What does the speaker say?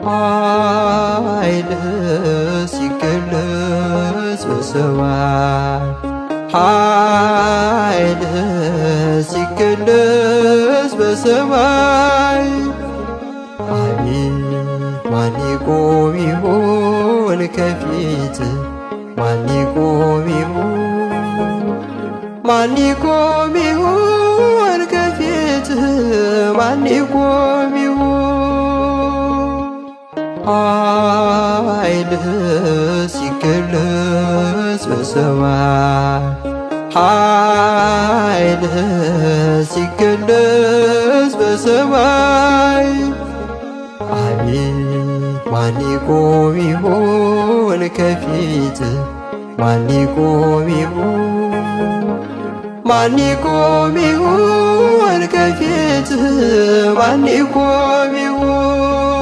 ኃይልህ ሲገለጽ በሰማይ ኃይልህ ሲገለጽ በሰማይ አቤት ማን ይቆም ይሆን ከፊት ማን ይቆም ይሆን ማን ይቆም ይሆን ከፊት ማን ይቆም ይሆን ኃይልህ ሲገለጽ በሰማይ ኃይልህ ሲገለጽ በሰማይ አቤት ማን ይቆም ይሆን ከፊት ማን ይቆም ይሆን ማን ይቆም ይሆን ከፊት ማን ይቆም ይሆን